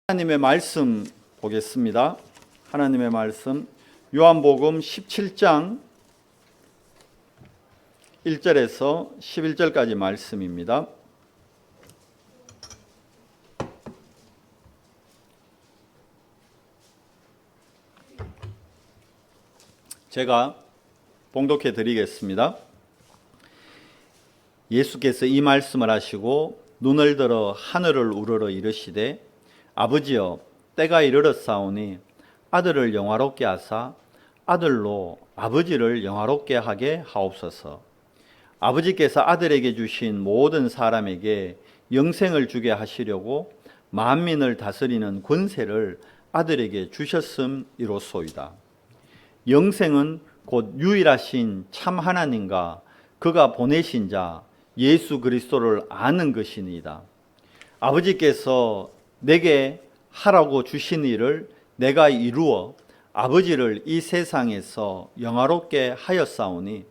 하나님의 말씀 보겠습니다. 하나님의 말씀 요한복음 17장 1절에서 11절까지 말씀입니다. 제가 봉독해 드리겠습니다. 예수께서 이 말씀을 하시고 눈을 들어 하늘을 우러러 이르시되 아버지여, 때가 이르렀사오니 아들을 영화롭게 하사 아들로 아버지를 영화롭게 하게 하옵소서. 아버지께서 아들에게 주신 모든 사람에게 영생을 주게 하시려고 만민을 다스리는 권세를 아들에게 주셨음이로소이다. 영생은 곧 유일하신 참 하나님과 그가 보내신 자 예수 그리스도를 아는 것이니이다. 아버지께서 내게 하라고 주신 일을 내가 이루어 아버지를 이 세상에서 영화롭게 하였사오니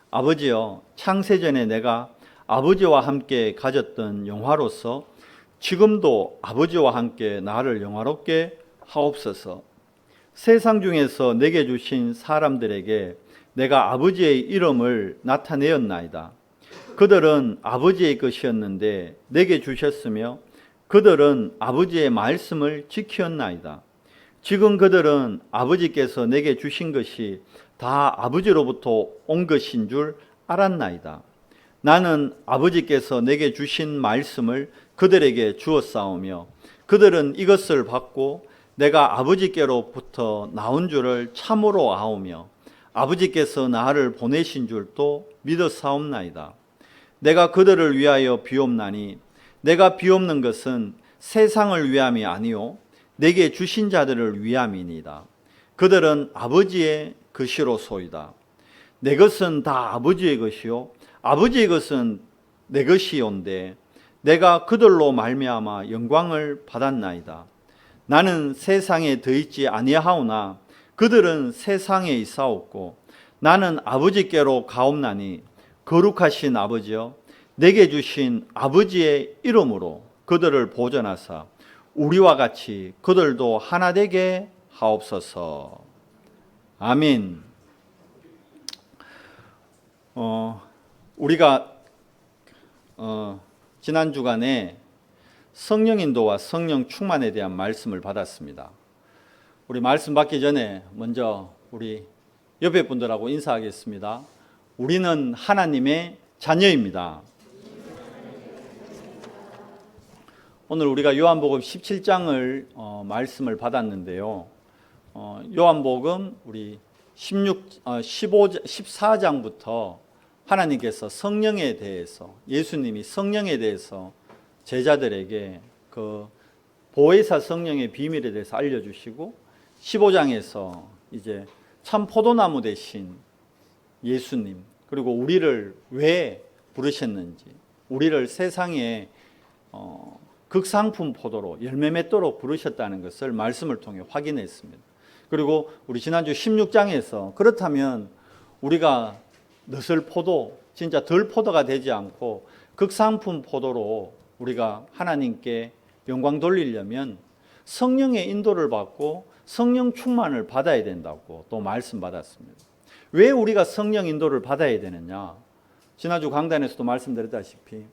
아버지여, 창세전에 내가 아버지와 함께 가졌던 영화로서 지금도 아버지와 함께 나를 영화롭게 하옵소서. 세상 중에서 내게 주신 사람들에게 내가 아버지의 이름을 나타내었나이다. 그들은 아버지의 것이었는데 내게 주셨으며 그들은 아버지의 말씀을 지켰나이다. 지금 그들은 아버지께서 내게 주신 것이 다 아버지로부터 온 것인 줄 알았나이다. 나는 아버지께서 내게 주신 말씀을 그들에게 주었사오며 그들은 이것을 받고 내가 아버지께로부터 나온 줄을 참으로 아오며 아버지께서 나를 보내신 줄도 믿었사옵나이다. 내가 그들을 위하여 비옵나니 내가 비옵는 것은 세상을 위함이 아니요 내게 주신 자들을 위함이니이다. 그들은 아버지의 것이로소이다. 내 것은 다 아버지의 것이요 아버지의 것은 내 것이온데 내가 그들로 말미암아 영광을 받았나이다. 나는 세상에 더있지 아니하오나 그들은 세상에 있사옵고 나는 아버지께로 가옵나니 거룩하신 아버지여, 내게 주신 아버지의 이름으로 그들을 보존하사 우리와 같이 그들도 하나 되게 하옵소서. 아멘. 우리가 지난 주간에 성령 인도와 성령 충만에 대한 말씀을 받았습니다. 우리 말씀 받기 전에 먼저 우리 옆에 분들하고 인사하겠습니다. 우리는 하나님의 자녀입니다. 오늘 우리가 요한복음 17장을 말씀을 받았는데요. 요한복음 우리 14장부터 하나님께서 성령에 대해서, 예수님이 성령에 대해서 제자들에게 그 보혜사 성령의 비밀에 대해서 알려주시고 15장에서 이제 참 포도나무 되신 예수님, 그리고 우리를 왜 부르셨는지, 우리를 세상에 극상품 포도로 열매 맺도록 부르셨다는 것을 말씀을 통해 확인했습니다. 그리고 우리 지난주 16장에서 그렇다면 우리가 너슬 포도, 진짜 덜 포도가 되지 않고 극상품 포도로 우리가 하나님께 영광 돌리려면 성령의 인도를 받고 성령 충만을 받아야 된다고 또 말씀 받았습니다. 왜 우리가 성령 인도를 받아야 되느냐? 지난주 강단에서도 말씀드렸다시피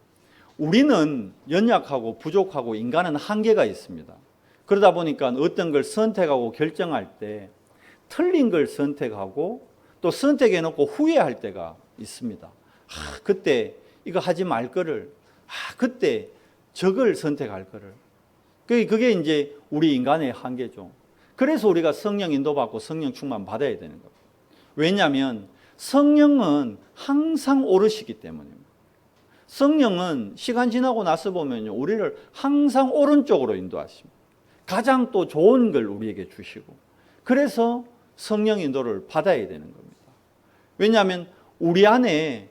우리는 연약하고 부족하고 인간은 한계가 있습니다. 그러다 보니까 어떤 걸 선택하고 결정할 때 틀린 걸 선택하고 또 선택해놓고 후회할 때가 있습니다. 그때 이거 하지 말 거를, 그때 저걸 선택할 거를. 그게 이제 우리 인간의 한계죠. 그래서 우리가 성령 인도받고 성령 충만 받아야 되는 겁니다. 왜냐하면 성령은 항상 오르시기 때문입니다. 성령은 시간 지나고 나서 보면요, 우리를 항상 오른쪽으로 인도하십니다. 가장 또 좋은 걸 우리에게 주시고, 그래서 성령 인도를 받아야 되는 겁니다. 왜냐하면 우리 안에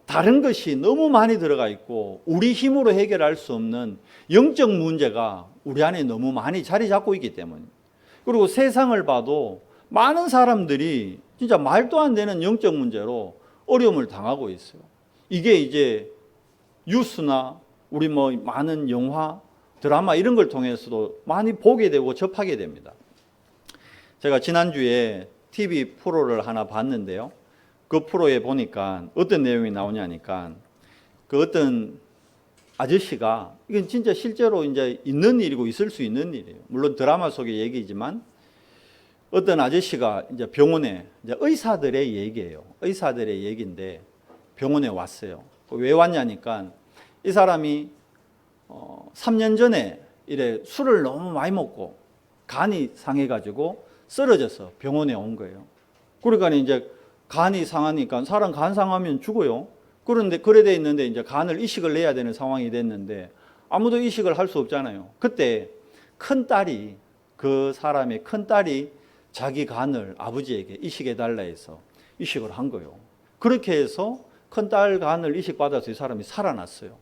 다른 것이 너무 많이 들어가 있고 우리 힘으로 해결할 수 없는 영적 문제가 우리 안에 너무 많이 자리 잡고 있기 때문입니다. 그리고 세상을 봐도 많은 사람들이 진짜 말도 안 되는 영적 문제로 어려움을 당하고 있어요. 이게 이제 뉴스나 우리 많은 영화, 드라마 이런 걸 통해서도 많이 보게 되고 접하게 됩니다. 제가 지난주에 TV 프로를 하나 봤는데요. 그 프로에 보니까 어떤 내용이 나오냐니까 그 어떤 아저씨가, 이건 진짜 실제로 이제 있는 일이고 있을 수 있는 일이에요. 물론 드라마 속의 얘기지만 어떤 아저씨가 이제 병원에, 이제 의사들의 얘기예요. 의사들의 얘기인데 병원에 왔어요. 왜 왔냐니까 이 사람이 3년 전에 이래 술을 너무 많이 먹고 간이 상해가지고 쓰러져서 병원에 온 거예요. 그러니까 이제 간이 상하니까 사람 간 상하면 죽어요. 그런데 그래 돼 있는데 이제 간을 이식을 내야 되는 상황이 됐는데 아무도 이식을 할 수 없잖아요. 그때 큰 딸이, 그 사람의 큰 딸이 자기 간을 아버지에게 이식해 달라 해서 이식을 한 거예요. 그렇게 해서 큰 딸 간을 이식받아서 이 사람이 살아났어요.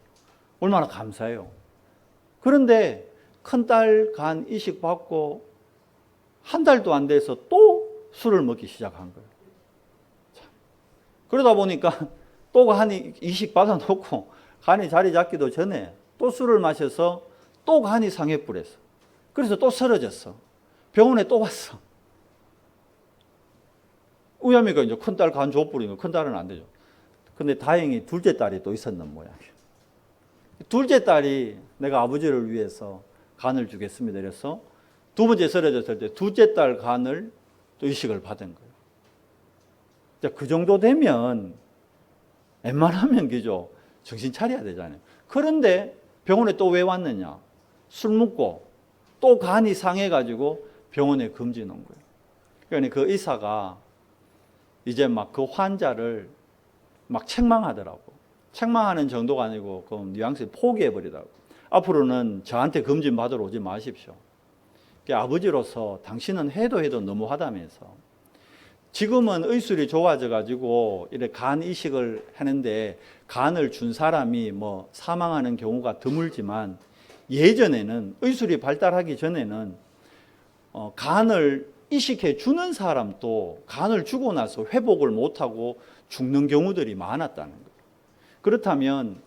얼마나 감사해요. 그런데 큰 딸 간 이식받고 한 달도 안 돼서 또 술을 먹기 시작한 거예요. 참. 그러다 보니까 또 간이 이식받아 놓고 간이 자리 잡기도 전에 또 술을 마셔서 또 간이 상해 버렸어. 그래서 또 쓰러졌어. 병원에 또 왔어. 우야미가 이제 큰딸 간 줘버리니까 큰딸은 안 되죠. 근데 다행히 둘째 딸이 또 있었는 모양이에요. 둘째 딸이 내가 아버지를 위해서 간을 주겠습니다. 그래서 두 번째 쓰러졌을 때 둘째 딸 간을 또 이식을 받은 거예요. 그 정도 되면 웬만하면 그죠, 정신 차려야 되잖아요. 그런데 병원에 또 왜 왔느냐? 술 먹고 또 간이 상해가지고 병원에 금지 놓은 거예요. 그러니까 그 의사가 이제 막 그 환자를 막 책망하더라고. 책망하는 정도가 아니고 그 뉘앙스 포기해버리더라고. 앞으로는 저한테 금진 받으러 오지 마십시오. 아버지로서 당신은 해도 너무하다면서. 지금은 의술이 좋아져 가지고 이렇게 간 이식을 하는데 간을 준 사람이 뭐 사망하는 경우가 드물지만 예전에는, 의술이 발달하기 전에는 간을 이식해 주는 사람도 간을 주고 나서 회복을 못하고 죽는 경우들이 많았다는 거예요. 그렇다면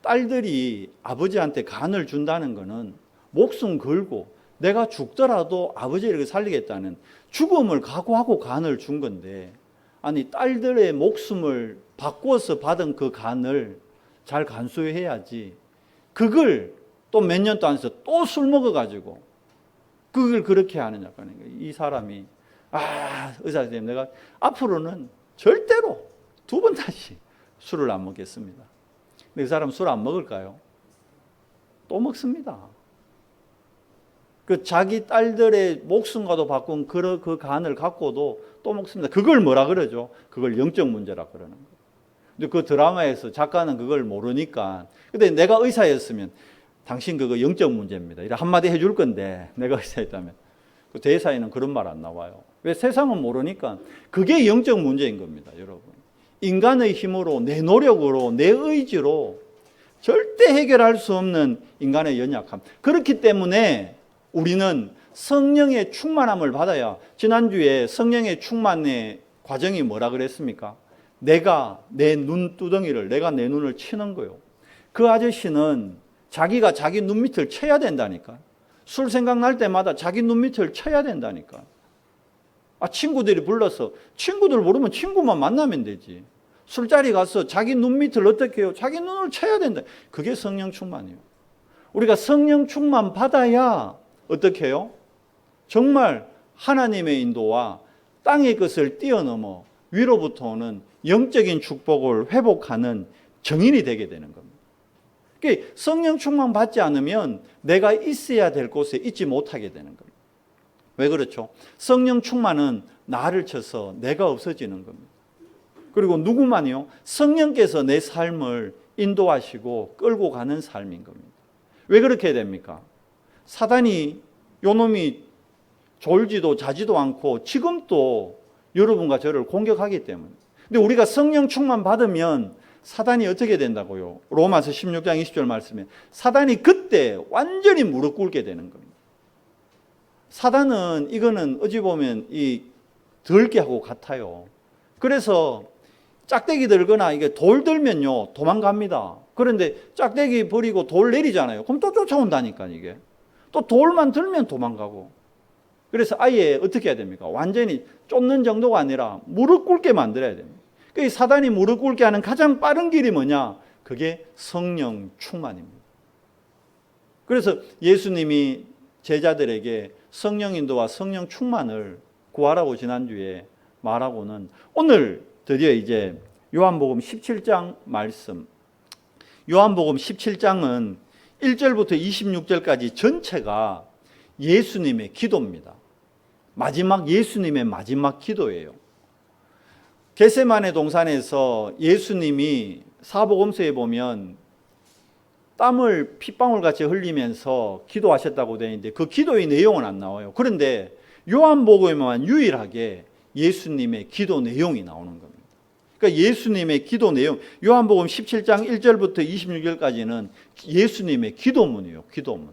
딸들이 아버지한테 간을 준다는 것은 목숨 걸고 내가 죽더라도 아버지를 살리겠다는 죽음을 각오하고 간을 준 건데, 아니 딸들의 목숨을 바꾸어서 받은 그 간을 잘 간수해야지 그걸 또 몇 년도 안 해서 또 술 먹어가지고 그걸 그렇게 하느냐. 이 사람이 의사 선생님, 내가 앞으로는 절대로 두 번 다시 술을 안 먹겠습니다. 근데 그 사람 술 안 먹을까요? 또 먹습니다. 그 자기 딸들의 목숨과도 바꾼 그 간을 갖고도 또 먹습니다. 그걸 뭐라 그러죠? 그걸 영적 문제라 그러는 거예요. 근데 그 드라마에서 작가는 그걸 모르니까, 근데 내가 의사였으면 당신 그거 영적 문제입니다, 이렇게 한마디 해줄 건데, 내가 의사였다면 그 대사에는 그런 말 안 나와요. 왜? 세상은 모르니까. 그게 영적 문제인 겁니다, 여러분. 인간의 힘으로, 내 노력으로, 내 의지로 절대 해결할 수 없는 인간의 연약함. 그렇기 때문에 우리는 성령의 충만함을 받아야. 지난주에 성령의 충만의 과정이 뭐라 그랬습니까? 내가 내 눈두덩이를, 내가 내 눈을 치는 거예요. 그 아저씨는 자기가 자기 눈 밑을 쳐야 된다니까. 술 생각날 때마다 자기 눈 밑을 쳐야 된다니까. 친구들이 불러서, 친구들 모르면 친구만 만나면 되지. 술자리 가서 자기 눈 밑을 어떻게 해요? 자기 눈을 쳐야 된다. 그게 성령 충만이에요. 우리가 성령 충만 받아야 어떻게 해요? 정말 하나님의 인도와 땅의 것을 뛰어넘어 위로부터 오는 영적인 축복을 회복하는 정인이 되게 되는 겁니다. 그러니까 성령 충만 받지 않으면 내가 있어야 될 곳에 있지 못하게 되는 겁니다. 왜 그렇죠? 성령 충만은 나를 쳐서 내가 없어지는 겁니다. 그리고 누구만요? 성령께서 내 삶을 인도하시고 끌고 가는 삶인 겁니다. 왜 그렇게 됩니까? 사단이, 요놈이 졸지도 자지도 않고 지금도 여러분과 저를 공격하기 때문에. 근데 우리가 성령 충만 받으면 사단이 어떻게 된다고요? 로마서 16장 20절 말씀에 사단이 그때 완전히 무릎 꿇게 되는 겁니다. 사단은 이거는 어찌 보면 이 들개하고 같아요. 그래서 짝대기 들거나 이게 돌 들면요 도망갑니다. 그런데 짝대기 버리고 돌 내리잖아요. 그럼 또 쫓아온다니까 이게. 또 돌만 들면 도망가고. 그래서 아예 어떻게 해야 됩니까? 완전히 쫓는 정도가 아니라 무릎 꿇게 만들어야 됩니다. 그 사단이 무릎 꿇게 하는 가장 빠른 길이 뭐냐? 그게 성령 충만입니다. 그래서 예수님이 제자들에게 성령 인도와 성령 충만을 구하라고 지난주에 말하고는 오늘 드디어 이제 요한복음 17장 말씀. 요한복음 17장은 1절부터 26절까지 전체가 예수님의 기도입니다. 예수님의 마지막 기도예요. 겟세마네 동산에서 예수님이 사복음서에 보면 땀을 핏방울같이 흘리면서 기도하셨다고 되어 있는데 그 기도의 내용은 안 나와요. 그런데 요한복음에만 유일하게 예수님의 기도 내용이 나오는 겁니다. 그러니까 예수님의 기도 내용, 요한복음 17장 1절부터 26절까지는 예수님의 기도문이에요. 기도문.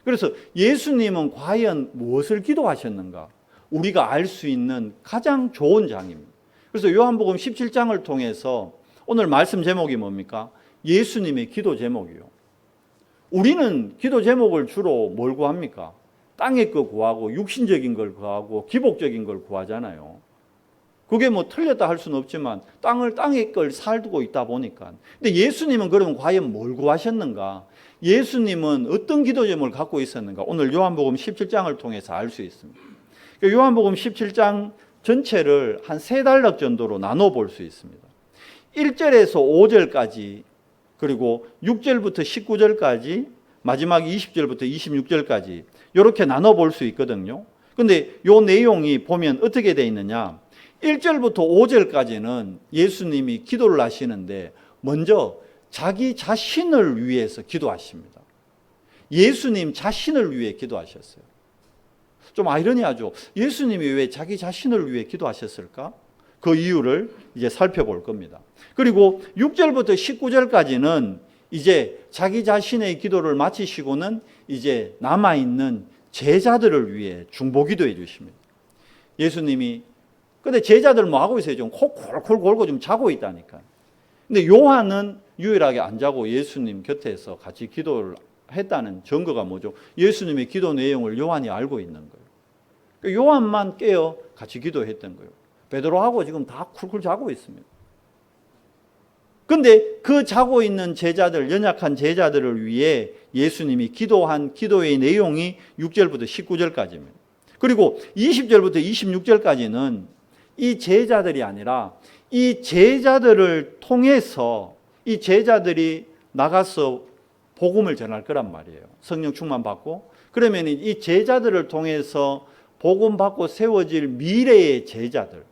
그래서 예수님은 과연 무엇을 기도하셨는가? 우리가 알 수 있는 가장 좋은 장입니다. 그래서 요한복음 17장을 통해서 오늘 말씀 제목이 뭡니까? 예수님의 기도 제목이요. 우리는 기도 제목을 주로 뭘 구합니까? 땅의 거 구하고 육신적인 걸 구하고 기복적인 걸 구하잖아요. 그게 뭐 틀렸다 할 수는 없지만 땅의 걸 살고 있다 보니까. 근데 예수님은 그러면 과연 뭘 구하셨는가? 예수님은 어떤 기도 제목을 갖고 있었는가? 오늘 요한복음 17장을 통해서 알 수 있습니다. 요한복음 17장 전체를 한 3단락 정도로 나눠 볼 수 있습니다. 1절에서 5절까지 그리고 6절부터 19절까지 마지막 20절부터 26절까지 이렇게 나눠 볼 수 있거든요. 근데 이 내용이 보면 어떻게 되어 있느냐? 1절부터 5절까지는 예수님이 기도를 하시는데 먼저 자기 자신을 위해서 기도하십니다. 예수님 자신을 위해 기도하셨어요. 좀 아이러니하죠. 예수님이 왜 자기 자신을 위해 기도하셨을까? 그 이유를 이제 살펴볼 겁니다. 그리고 6절부터 19절까지는 이제 자기 자신의 기도를 마치시고는 이제 남아있는 제자들을 위해 중보기도해 주십니다. 예수님이 근데 제자들 뭐 하고 있어요? 좀 코 콜콜 골고 좀 자고 있다니까. 근데 요한은 유일하게 안 자고 예수님 곁에서 같이 기도를 했다는 증거가 뭐죠? 예수님의 기도 내용을 요한이 알고 있는 거예요. 그러니까 요한만 깨어 같이 기도했던 거예요. 베드로하고 지금 다 쿨쿨 자고 있습니다. 근데 그 자고 있는 제자들, 연약한 제자들을 위해 예수님이 기도한 기도의 내용이 6절부터 19절까지입니다. 그리고 20절부터 26절까지는 이 제자들이 아니라 이 제자들을 통해서 이 제자들이 나가서 복음을 전할 거란 말이에요. 성령 충만 받고 그러면 이 제자들을 통해서 복음 받고 세워질 미래의 제자들,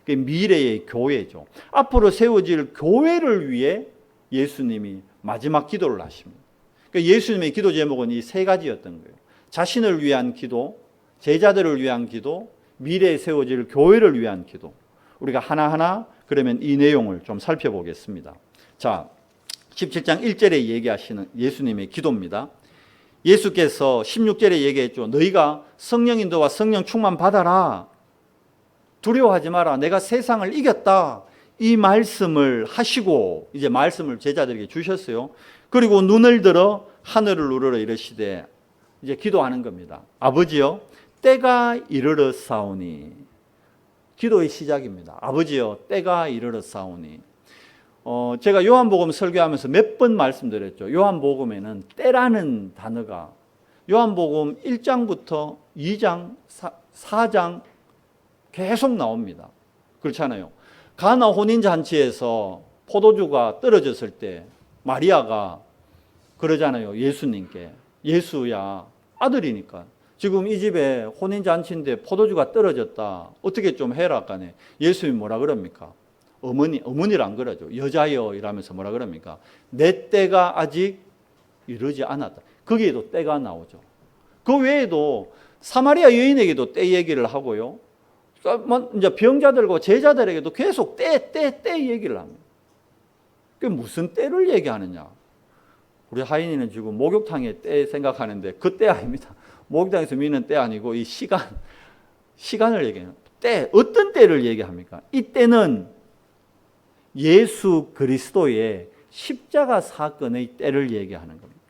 미래의 교회죠. 앞으로 세워질 교회를 위해 예수님이 마지막 기도를 하십니다. 그러니까 예수님의 기도 제목은 이 3가지였던 거예요. 자신을 위한 기도, 제자들을 위한 기도, 미래에 세워질 교회를 위한 기도. 우리가 하나하나 그러면 이 내용을 좀 살펴보겠습니다. 자, 17장 1절에 얘기하시는 예수님의 기도입니다. 예수께서 16절에 얘기했죠. 너희가 성령 인도와 성령 충만 받아라. 두려워하지 마라. 내가 세상을 이겼다. 이 말씀을 하시고 이제 말씀을 제자들에게 주셨어요. 그리고 눈을 들어 하늘을 우러러 이르시되 이제 기도하는 겁니다. 아버지여 때가 이르렀사오니. 기도의 시작입니다. 아버지여 때가 이르렀사오니. 제가 요한복음 설교하면서 몇 번 말씀드렸죠. 요한복음에는 때라는 단어가 요한복음 1장부터 2장, 4장 계속 나옵니다. 그렇잖아요. 가나 혼인잔치에서 포도주가 떨어졌을 때 마리아가 그러잖아요. 예수님께. 예수야, 아들이니까. 지금 이 집에 혼인잔치인데 포도주가 떨어졌다. 어떻게 좀 해라 하네. 예수님이 뭐라 그럽니까? 어머니란 그러죠. 여자여 이라면서 뭐라 그럽니까? 내 때가 아직 이르지 않았다. 거기에도 때가 나오죠. 그 외에도 사마리아 여인에게도 때 얘기를 하고요. 이제 병자들과 제자들에게도 계속 때 얘기를 합니다. 그게 무슨 때를 얘기하느냐? 우리 하인이는 지금 목욕탕의 때 생각하는데 그 때 아닙니다. 목욕탕에서 미는 때 아니고 이 시간을 얘기해요. 때, 어떤 때를 얘기합니까? 이 때는 예수 그리스도의 십자가 사건의 때를 얘기하는 겁니다.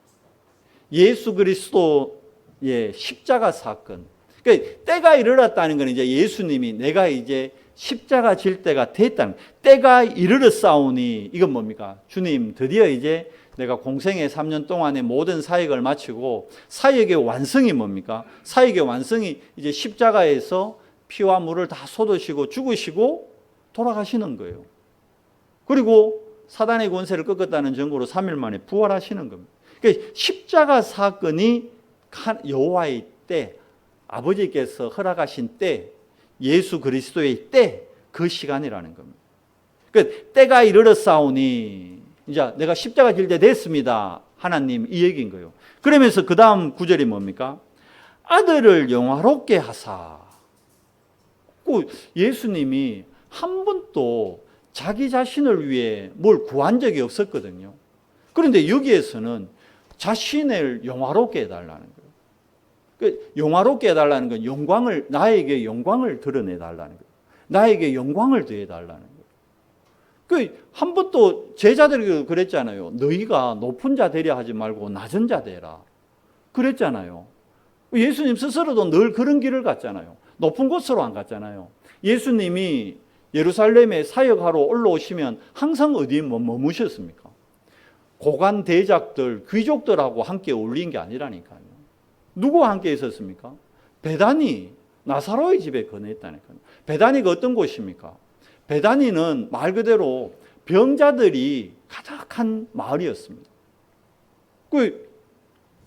예수 그리스도의 십자가 사건. 그러니까 때가 이르렀다는 건 이제 예수님이 내가 이제 십자가 질 때가 됐다는, 때가 이르렀사오니 이건 뭡니까? 주님 드디어 이제 내가 공생의 3년 동안의 모든 사역을 마치고, 사역의 완성이 뭡니까? 사역의 완성이 이제 십자가에서 피와 물을 다 쏟으시고 죽으시고 돌아가시는 거예요. 그리고 사단의 권세를 꺾었다는 증거로 3일 만에 부활하시는 겁니다. 그러니까 십자가 사건이 여호와의 때, 아버지께서 허락하신 때, 예수 그리스도의 때, 그 시간이라는 겁니다. 그러니까 때가 이르렀사오니, 이제 내가 십자가 질 때 됐습니다. 하나님 이 얘기인 거예요. 그러면서 그 다음 구절이 뭡니까? 아들을 영화롭게 하사. 예수님이 한 번도 자기 자신을 위해 뭘 구한 적이 없었거든요. 그런데 여기에서는 자신을 영화롭게 해달라는 거예요. 영화롭게 해달라는 건 영광을, 나에게 영광을 드러내달라는 거예요. 나에게 영광을 더해달라는 거예요. 한 번도 제자들이 그랬잖아요. 너희가 높은 자 되려 하지 말고 낮은 자 되라. 그랬잖아요. 예수님 스스로도 늘 그런 길을 갔잖아요. 높은 곳으로 안 갔잖아요. 예수님이 예루살렘에 사역하러 올라오시면 항상 어디에 머무셨습니까? 고관 대작들, 귀족들하고 함께 어울린 게 아니라니까요. 누구와 함께 있었습니까? 베다니, 나사로의 집에 거주했다니까요. 베다니가 어떤 곳입니까? 베다니는 말 그대로 병자들이 가득한 마을이었습니다.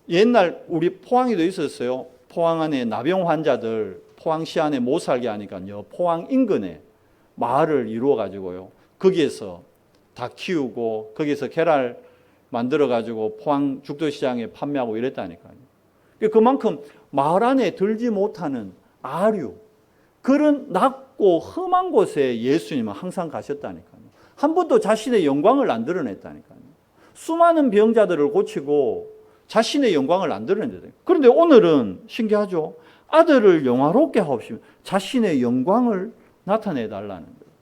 옛날 우리 포항에도 있었어요. 포항 안에 나병 환자들, 포항시 안에 못 살게 하니까요. 포항 인근에 마을을 이루어 가지고요. 거기에서 다 키우고 거기서 계랄 만들어 가지고 포항 죽도시장에 판매하고 이랬다니까요. 그만큼 마을 안에 들지 못하는 아류, 그런 낮고 험한 곳에 예수님은 항상 가셨다니까요. 한 번도 자신의 영광을 안 드러냈다니까요. 수많은 병자들을 고치고 자신의 영광을 안 드러냈다니까요. 그런데 오늘은 신기하죠. 아들을 영화롭게 하옵시며 자신의 영광을 나타내달라는 거예요.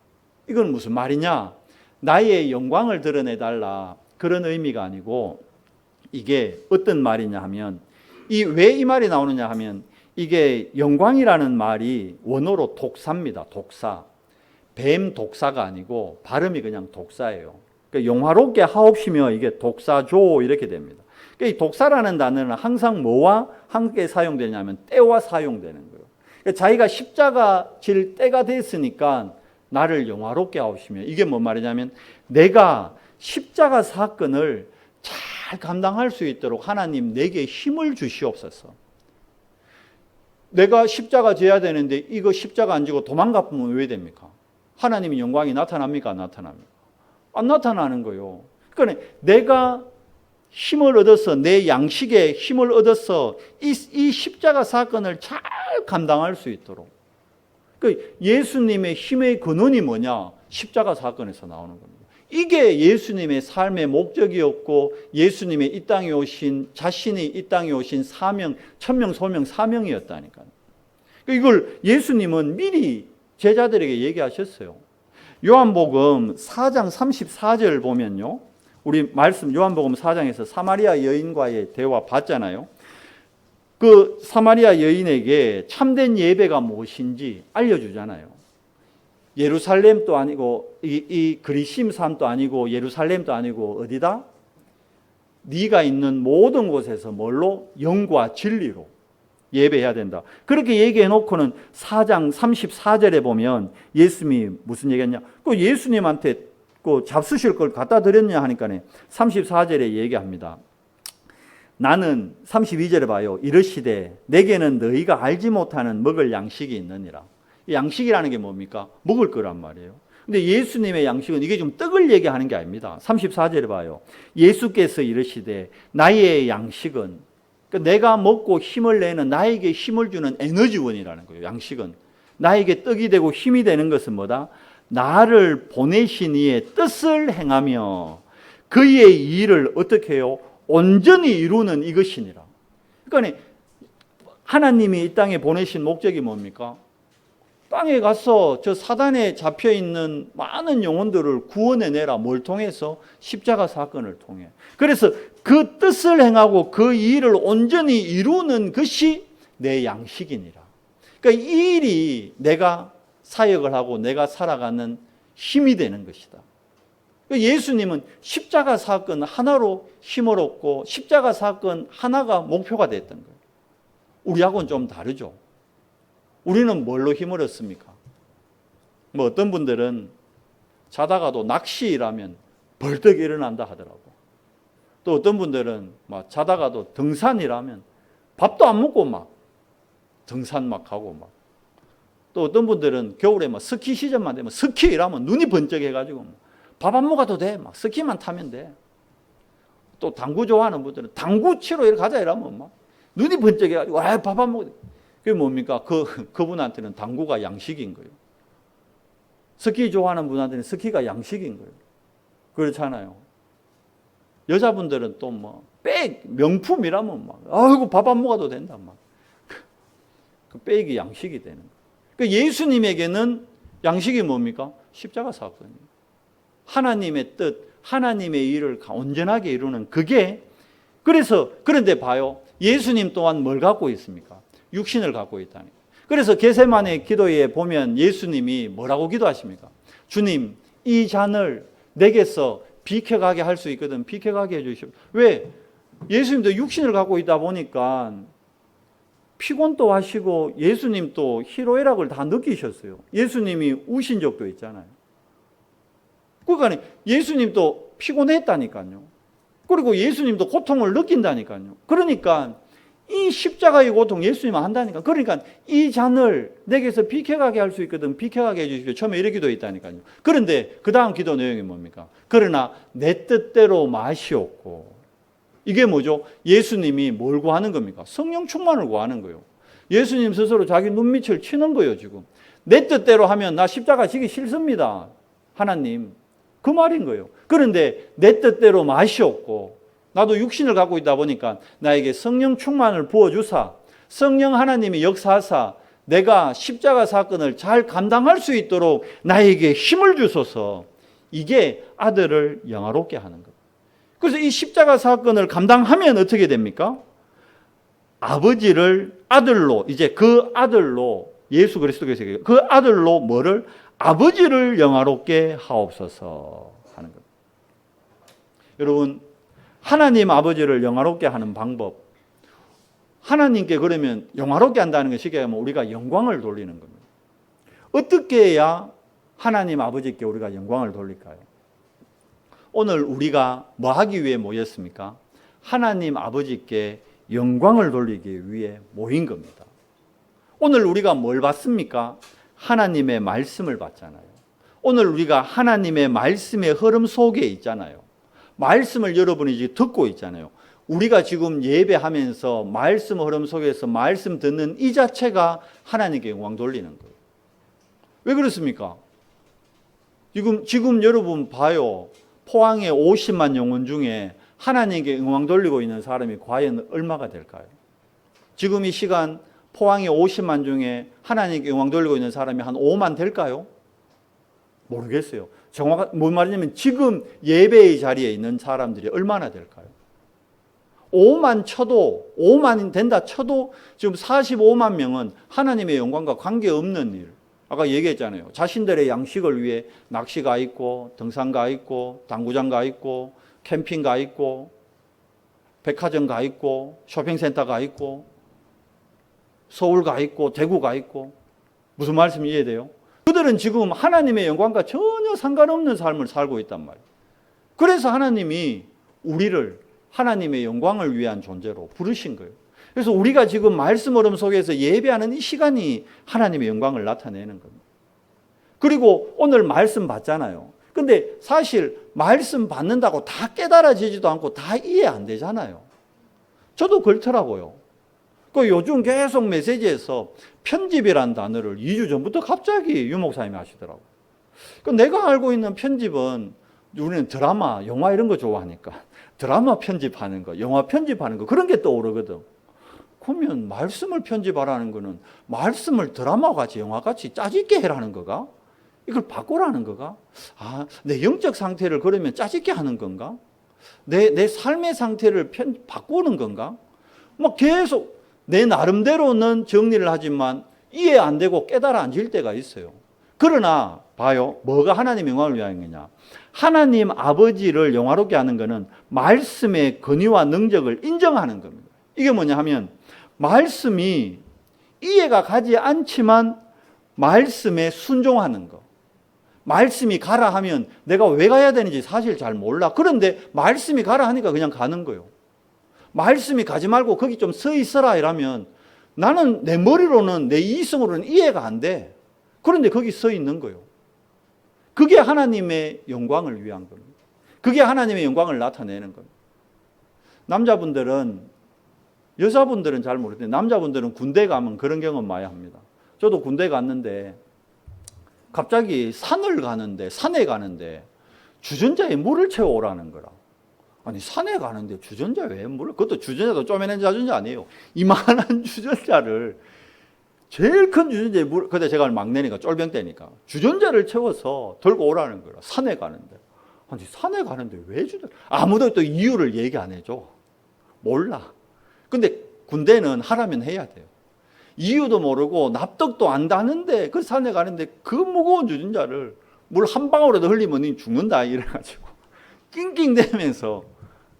이건 무슨 말이냐? 나의 영광을 드러내달라, 그런 의미가 아니고, 이게 어떤 말이냐 하면, 왜 이 말이 나오느냐 하면, 이게 영광이라는 말이 원어로 독사입니다. 독사. 뱀 독사가 아니고 발음이 그냥 독사예요. 그러니까 영화롭게 하옵시며 이게 독사조 이렇게 됩니다. 그러니까 이 독사라는 단어는 항상 뭐와 함께 사용되냐면 때와 사용되는 거예요. 그러니까 자기가 십자가 질 때가 됐으니까 나를 영화롭게 하옵시며, 이게 뭔 말이냐면 내가 십자가 사건을 잘 감당할 수 있도록 하나님 내게 힘을 주시옵소서. 내가 십자가 져야 되는데 이거 십자가 안 지고 도망가면 왜 됩니까? 하나님의 영광이 나타납니까? 안 나타납니까? 안 나타나는 거예요. 그러니까 내가 힘을 얻어서, 내 양식에 힘을 얻어서 이 십자가 사건을 잘 감당할 수 있도록. 예수님의 힘의 근원이 뭐냐? 십자가 사건에서 나오는 겁니다. 이게 예수님의 삶의 목적이었고, 예수님의 이 땅에 오신, 자신이 이 땅에 오신 사명, 천명, 소명, 사명이었다니까요. 이걸 예수님은 미리 제자들에게 얘기하셨어요. 요한복음 4장 34절 보면요. 우리 말씀 요한복음 4장에서 사마리아 여인과의 대화 봤잖아요. 그 사마리아 여인에게 참된 예배가 무엇인지 알려주잖아요. 예루살렘도 아니고 이 그리심 산도 아니고 예루살렘도 아니고 어디다? 네가 있는 모든 곳에서 뭘로? 영과 진리로 예배해야 된다. 그렇게 얘기해 놓고는 4장 34절에 보면 예수님이 무슨 얘기했냐? 그 예수님한테 그 잡수실 걸 갖다 드렸냐 하니까 34절에 얘기합니다. 나는 32절에 봐요. 이르시되 내게는 너희가 알지 못하는 먹을 양식이 있느니라. 양식이라는 게 뭡니까? 먹을 거란 말이에요. 근데 예수님의 양식은 이게 좀 떡을 얘기하는 게 아닙니다. 34절에 봐요. 예수께서 이르시되 나의 양식은, 그러니까 내가 먹고 힘을 내는, 나에게 힘을 주는 에너지원이라는 거예요. 양식은. 나에게 떡이 되고 힘이 되는 것은 뭐다? 나를 보내신 이의 뜻을 행하며 그의 일을 어떻게 해요? 온전히 이루는 이것이니라. 그러니까 하나님이 이 땅에 보내신 목적이 뭡니까? 땅에 가서 저 사단에 잡혀 있는 많은 영혼들을 구원해내라. 뭘 통해서? 십자가 사건을 통해. 그래서 그 뜻을 행하고 그 일을 온전히 이루는 것이 내 양식이니라. 그러니까 이 일이 내가 사역을 하고 내가 살아가는 힘이 되는 것이다. 예수님은 십자가 사건 하나로 힘을 얻고 십자가 사건 하나가 목표가 됐던 거예요. 우리하고는 좀 다르죠. 우리는 뭘로 힘을 얻습니까? 뭐 어떤 분들은 자다가도 낚시라면 벌떡 일어난다 하더라고. 또 어떤 분들은 막 자다가도 등산이라면 밥도 안 먹고 막 등산 막 하고 막. 또 어떤 분들은 겨울에 막 스키 시즌만 되면 스키 일하면 눈이 번쩍해가지고 밥 안 먹어도 돼. 막 스키만 타면 돼. 또 당구 좋아하는 분들은 당구 치러 이렇게 가자 이러면 막 눈이 번쩍해가지고 밥 안 먹어도 돼. 그게 뭡니까? 그분한테는 당구가 양식인 거예요. 스키 좋아하는 분한테는 스키가 양식인 거예요. 그렇잖아요. 여자분들은 또 뭐 백 명품 이라면 막 아이고 밥 안 먹어도 된다 막. 그 백이 양식이 되는 거예요. 그 예수님에게는 양식이 뭡니까? 십자가 사건이에요. 하나님의 뜻, 하나님의 일을 온전하게 이루는 그게. 그래서 그런데 봐요. 예수님 또한 뭘 갖고 있습니까? 육신을 갖고 있다니. 그래서 겟세마네 기도에 보면 예수님이 뭐라고 기도하십니까? 주님, 이 잔을 내게서 비켜가게 할 수 있거든. 비켜가게 해주십시오. 왜? 예수님도 육신을 갖고 있다 보니까 피곤도 하시고 예수님도 희로애락을 다 느끼셨어요. 예수님이 우신 적도 있잖아요. 그러니까 예수님도 피곤했다니까요. 그리고 예수님도 고통을 느낀다니까요. 그러니까 이 십자가의 고통 예수님은 한다니까. 그러니까 이 잔을 내게서 비켜가게 할 수 있거든. 비켜가게 해주십시오. 처음에 이렇게 기도했다니까요. 그런데 그 다음 기도 내용이 뭡니까? 그러나 내 뜻대로 마시옵고. 이게 뭐죠? 예수님이 뭘 구하는 겁니까? 성령 충만을 구하는 거예요. 예수님 스스로 자기 눈밑을 치는 거예요, 지금. 내 뜻대로 하면 나 십자가 지기 싫습니다. 하나님. 그 말인 거예요. 그런데 내 뜻대로 마시옵고 나도 육신을 갖고 있다 보니까 나에게 성령 충만을 부어주사 성령 하나님이 역사하사 내가 십자가 사건을 잘 감당할 수 있도록 나에게 힘을 주소서. 이게 아들을 영화롭게 하는 것. 그래서 이 십자가 사건을 감당하면 어떻게 됩니까? 아버지를 아들로, 이제 그 아들로, 예수 그리스도께서 그 아들로 뭐를? 아버지를 영화롭게 하옵소서 하는 것. 여러분, 하나님 아버지를 영화롭게 하는 방법. 하나님께 그러면 영화롭게 한다는 것이 쉽게 하면 우리가 영광을 돌리는 겁니다. 어떻게 해야 하나님 아버지께 우리가 영광을 돌릴까요? 오늘 우리가 뭐 하기 위해 모였습니까? 하나님 아버지께 영광을 돌리기 위해 모인 겁니다. 오늘 우리가 뭘 받습니까? 하나님의 말씀을 받잖아요. 오늘 우리가 하나님의 말씀의 흐름 속에 있잖아요. 말씀을 여러분이 지금 듣고 있잖아요. 우리가 지금 예배하면서 말씀 흐름 속에서 말씀 듣는 이 자체가 하나님께 영광 돌리는 거예요. 왜 그렇습니까? 지금 여러분 봐요. 포항의 50만 영혼 중에 하나님께 영광 돌리고 있는 사람이 과연 얼마가 될까요? 지금 이 시간 포항의 50만 중에 하나님께 영광 돌리고 있는 사람이 한 5만 될까요? 모르겠어요. 뭔 말이냐면 지금 예배의 자리에 있는 사람들이 얼마나 될까요? 5만 쳐도 5만이 된다 쳐도 지금 45만 명은 하나님의 영광과 관계없는 일. 아까 얘기했잖아요. 자신들의 양식을 위해 낚시 가 있고 등산 가 있고 당구장 가 있고 캠핑 가 있고 백화점 가 있고 쇼핑센터 가 있고 서울 가 있고 대구 가 있고. 무슨 말씀이 이해돼요? 그들은 지금 하나님의 영광과 전혀 상관없는 삶을 살고 있단 말이에요. 그래서 하나님이 우리를 하나님의 영광을 위한 존재로 부르신 거예요. 그래서 우리가 지금 말씀 흐름 속에서 예배하는 이 시간이 하나님의 영광을 나타내는 겁니다. 그리고 오늘 말씀 받잖아요. 근데 사실 말씀 받는다고 다 깨달아지지도 않고 다 이해 안 되잖아요. 저도 그렇더라고요. 그 요즘 계속 메시지에서 편집이라는 단어를 2주 전부터 갑자기 유 목사님이 하시더라고요. 그 내가 알고 있는 편집은 우리는 드라마, 영화 이런 거 좋아하니까 드라마 편집하는 거, 영화 편집하는 거 그런 게 떠오르거든. 그러면 말씀을 편집하라는 거는 말씀을 드라마같이 영화같이 짜집게 해라는 거가? 이걸 바꾸라는 거가? 내 영적 상태를 그러면 짜집게 하는 건가? 내 삶의 상태를 바꾸는 건가? 막 계속 내 나름대로는 정리를 하지만 이해 안 되고 깨달아 앉을 때가 있어요. 그러나 봐요. 뭐가 하나님의 영광을 위한 거냐? 하나님 아버지를 영화롭게 하는 것은 말씀의 권위와 능력을 인정하는 겁니다. 이게 뭐냐 하면 말씀이 이해가 가지 않지만 말씀에 순종하는 거. 말씀이 가라 하면 내가 왜 가야 되는지 사실 잘 몰라. 그런데 말씀이 가라 하니까 그냥 가는 거예요. 말씀이 가지 말고 거기 좀 서 있어라 이러면 나는 내 머리로는 내 이성으로는 이해가 안 돼. 그런데 거기 서 있는 거예요. 그게 하나님의 영광을 위한 겁니다. 그게 하나님의 영광을 나타내는 겁니다. 남자분들은, 여자분들은 잘 모르겠는데 남자분들은 군대 가면 그런 경험 많이 합니다. 저도 군대 갔는데 갑자기 산에 가는데 주전자에 물을 채워오라는 거라. 아니 산에 가는데 주전자에 왜 물을? 그것도 주전자도 쪼매낸 주전자 아니에요. 이만한 주전자를 제일 큰 주전자에 물, 그때 제가 막내니까 쫄병대니까 주전자를 채워서 들고 오라는 거라. 산에 가는데. 아니 산에 가는데 왜 주전자? 아무도 또 이유를 얘기 안 해줘. 몰라. 근데 군대는 하라면 해야 돼요. 이유도 모르고 납득도 안 다는데 그 산에 가는데 그 무거운 주전자를 물 한 방울이라도 흘리면 니 죽는다 이래가지고 낑낑대면서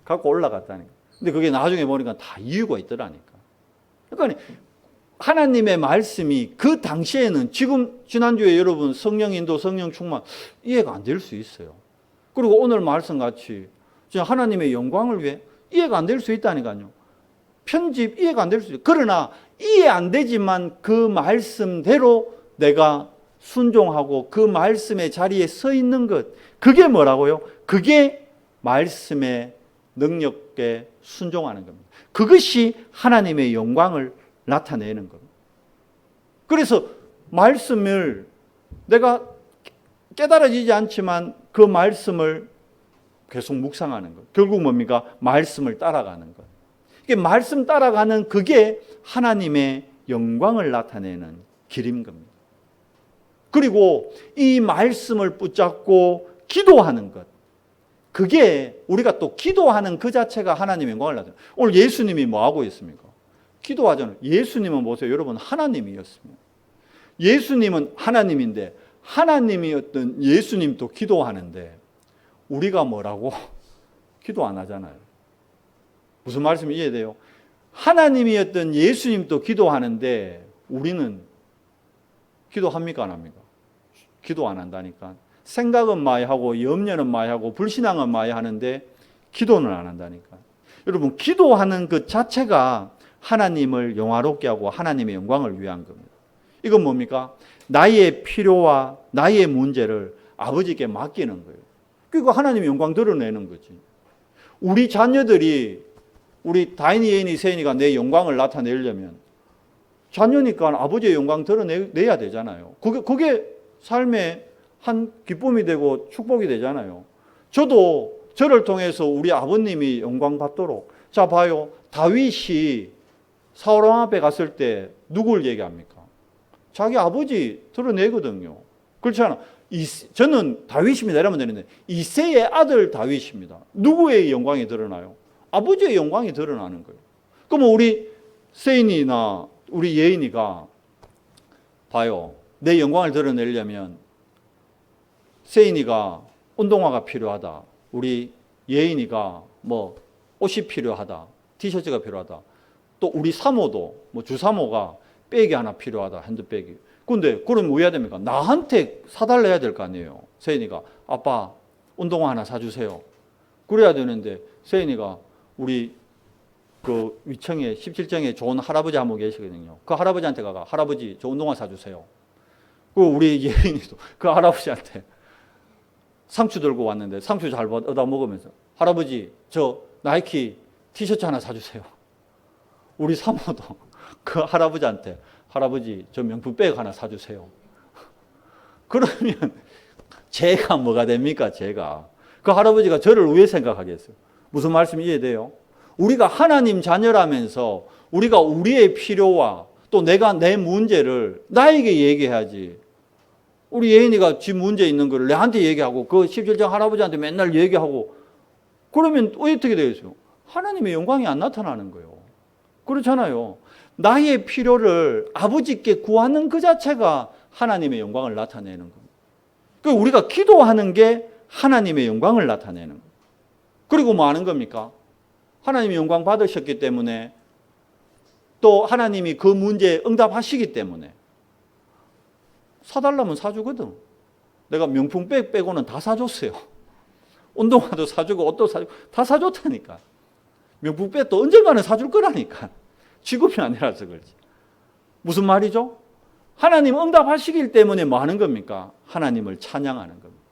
갖고 올라갔다니까. 근데 그게 나중에 보니까 다 이유가 있더라니까. 그러니까 하나님의 말씀이 그 당시에는 지금 지난주에 여러분 성령 인도 성령 충만 이해가 안 될 수 있어요. 그리고 오늘 말씀같이 하나님의 영광을 위해 이해가 안 될 수 있다니까요. 편집 이해가 안 될 수 있어요. 그러나 이해 안 되지만 그 말씀대로 내가 순종하고 그 말씀의 자리에 서 있는 것, 그게 뭐라고요? 그게 말씀의 능력에 순종하는 겁니다. 그것이 하나님의 영광을 나타내는 겁니다. 그래서 말씀을 내가 깨달아지지 않지만 그 말씀을 계속 묵상하는 것. 결국 뭡니까? 말씀을 따라가는 것. 이게 말씀 따라가는 그게 하나님의 영광을 나타내는 길인 겁니다. 그리고 이 말씀을 붙잡고 기도하는 것. 그게 우리가 또 기도하는 그 자체가 하나님의 영광을 나타내요. 오늘 예수님이 뭐 하고 있습니까? 기도하잖아요. 예수님은 보세요. 여러분 하나님이었습니다. 예수님은 하나님인데 하나님이었던 예수님도 기도하는데 우리가 뭐라고? 기도 안 하잖아요. 무슨 말씀이 이해돼요? 하나님이었던 예수님도 기도하는데 우리는 기도합니까 안 합니까? 기도 안 한다니까. 생각은 많이 하고 염려는 많이 하고 불신앙은 많이 하는데 기도는 안 한다니까. 여러분 기도하는 그 자체가 하나님을 영화롭게 하고 하나님의 영광을 위한 겁니다. 이건 뭡니까? 나의 필요와 나의 문제를 아버지께 맡기는 거예요. 그리고 하나님의 영광 드러내는 거지. 우리 자녀들이 우리 다인이, 예인이, 세인이가 내 영광을 나타내려면 자녀니까 아버지의 영광 드러내야 되잖아요. 그게 삶의 한 기쁨이 되고 축복이 되잖아요. 저도 저를 통해서 우리 아버님이 영광 받도록. 자 봐요. 다윗이 사울 왕 앞에 갔을 때 누굴 얘기합니까? 자기 아버지 드러내거든요. 그렇잖아. 저는 다윗입니다 이러면 되는데 이새의 아들 다윗입니다. 누구의 영광이 드러나요? 아버지의 영광이 드러나는 거예요. 그러면 우리 세인이나 우리 예인이가 봐요. 내 영광을 드러내려면 세인이가 운동화가 필요하다. 우리 예인이가 뭐 옷이 필요하다. 티셔츠가 필요하다. 또 우리 사모도 뭐 주사모가 백이 하나 필요하다. 핸드백이. 근데 그럼 뭐 해야 됩니까? 나한테 사달라야 될 거 아니에요. 세인이가 아빠 운동화 하나 사주세요. 그래야 되는데 세인이가 우리 그 위층에 17층에 좋은 할아버지 한 분 계시거든요. 그 할아버지한테 가가 할아버지 저 운동화 사주세요. 그리고 우리 예인이도 그 할아버지한테 상추 들고 왔는데 상추 잘 얻어 먹으면서 할아버지 저 나이키 티셔츠 하나 사주세요. 우리 사모도 그 할아버지한테 할아버지 저 명품 백 하나 사주세요. 그러면 제가 뭐가 됩니까? 제가 그 할아버지가 저를 왜 생각하겠어요? 무슨 말씀이 이해돼요? 우리가 하나님 자녀라면서 우리가 우리의 필요와 또 내가 내 문제를 나에게 얘기해야지. 우리 예인이가 지 문제 있는 거를 내한테 얘기하고 그 17정 할아버지한테 맨날 얘기하고 그러면 어떻게 되겠어요? 하나님의 영광이 안 나타나는 거예요. 그렇잖아요. 나의 필요를 아버지께 구하는 그 자체가 하나님의 영광을 나타내는 겁니다. 그러니까 우리가 기도하는 게 하나님의 영광을 나타내는 거예요. 그리고 뭐 하는 겁니까? 하나님이 영광 받으셨기 때문에 또 하나님이 그 문제에 응답하시기 때문에 사달라면 사주거든. 내가 명품백 빼고는 다 사줬어요. 운동화도 사주고 옷도 사주고 다 사줬다니까. 명품백도 언젠가는 사줄 거라니까. 지금이 아니라서 그렇지. 무슨 말이죠? 하나님 응답하시기 때문에 뭐 하는 겁니까? 하나님을 찬양하는 겁니다.